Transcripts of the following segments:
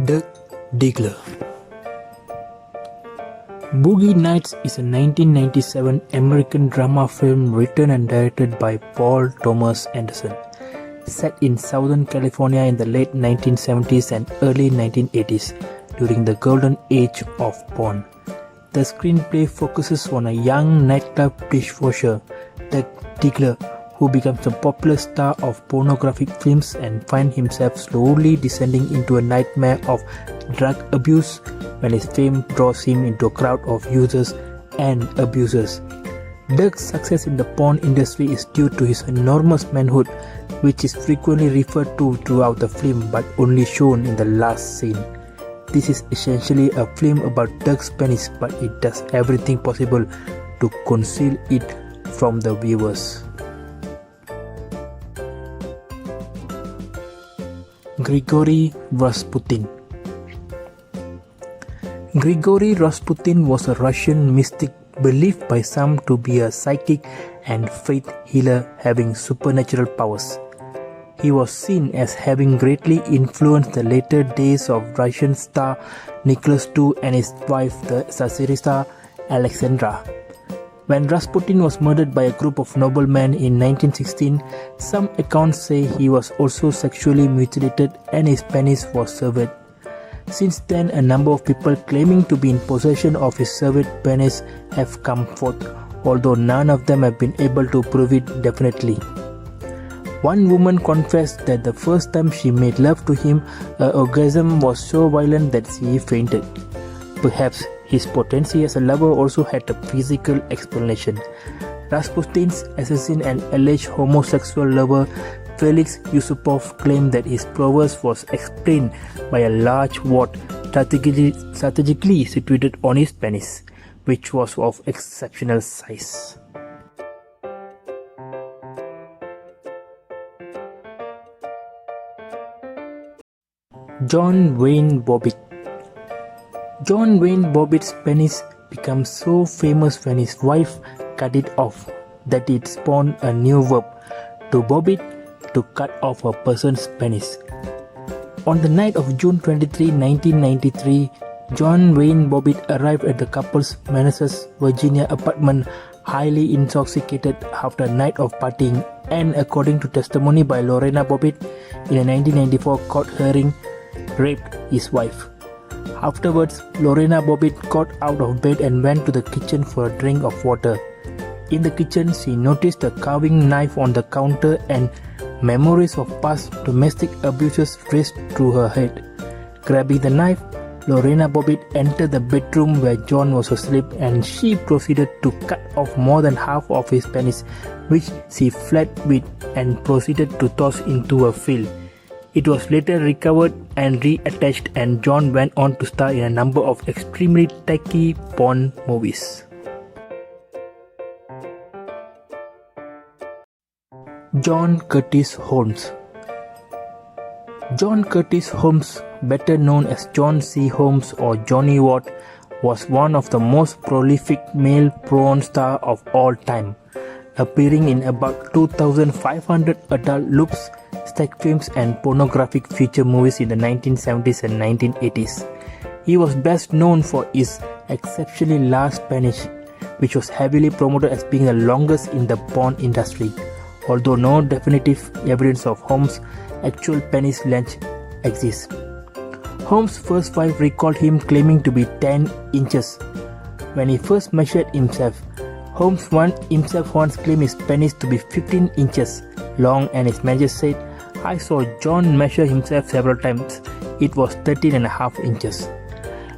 Dirk Diggler. Boogie Nights is a 1997 American drama film written and directed by Paul Thomas Anderson, set in Southern California in the late 1970s and early 1980s during the golden age of porn. The screenplay focuses on a young nightclub dishwasher, Dirk Diggler, who becomes a popular star of pornographic films and finds himself slowly descending into a nightmare of drug abuse when his fame draws him into a crowd of users and abusers. Dirk's success in the porn industry is due to his enormous manhood, which is frequently referred to throughout the film but only shown in the last scene. This is essentially a film about Dirk's penis, but it does everything possible to conceal it from the viewers. Grigori Rasputin. Grigori Rasputin was a Russian mystic believed by some to be a psychic and faith healer having supernatural powers. He was seen as having greatly influenced the later days of Russian star Nicholas II and his wife, the Tsarista Alexandra. When Rasputin was murdered by a group of noblemen in 1916, some accounts say he was also sexually mutilated and his penis was severed. Since then, a number of people claiming to be in possession of his severed penis have come forth, although none of them have been able to prove it definitely. One woman confessed that the first time she made love to him, her orgasm was so violent that she fainted. Perhaps his potency as a lover also had a physical explanation. Rasputin's assassin and alleged homosexual lover Felix Yusupov claimed that his prowess was explained by a large wart strategically situated on his penis, which was of exceptional size. John Wayne Bobbitt. John Wayne Bobbitt's penis becomes so famous when his wife cut it off that it spawned a new verb, to bob it, to cut off a person's penis. On the night of June 23, 1993, John Wayne Bobbitt arrived at the couple's Manassas, Virginia apartment highly intoxicated after a night of partying, and according to testimony by Lorena Bobbitt in a 1994 court hearing, raped his wife. Afterwards, Lorena Bobbitt got out of bed and went to the kitchen for a drink of water. In the kitchen, she noticed a carving knife on the counter and memories of past domestic abuses raced through her head. Grabbing the knife, Lorena Bobbitt entered the bedroom where John was asleep and she proceeded to cut off more than half of his penis, which she fled with and proceeded to toss into a field. It was later recovered and reattached, and John went on to star in a number of extremely tacky porn movies. John Curtis Holmes. John Curtis Holmes, better known as John C. Holmes or Johnny Watt, was one of the most prolific male porn stars of all time, appearing in about 2,500 adult loops, sex films and pornographic feature movies in the 1970s and 1980s. He was best known for his exceptionally large penis, which was heavily promoted as being the longest in the porn industry, although no definitive evidence of Holmes' actual penis length exists. Holmes' first wife recalled him claiming to be 10 inches. When he first measured himself, Holmes himself once claimed his penis to be 15 inches long, and his manager said, "I saw John measure himself several times. It was 13.5 inches.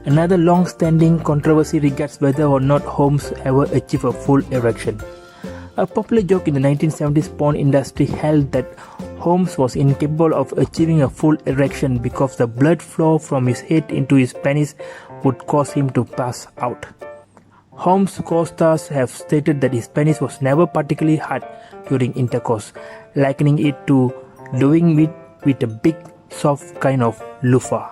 Another long-standing controversy regards whether or not Holmes ever achieved a full erection. A popular joke in the 1970s porn industry held that Holmes was incapable of achieving a full erection because the blood flow from his head into his penis would cause him to pass out. Holmes' co-stars have stated that his penis was never particularly hard during intercourse, likening it to doing it with a big, soft kind of loofah.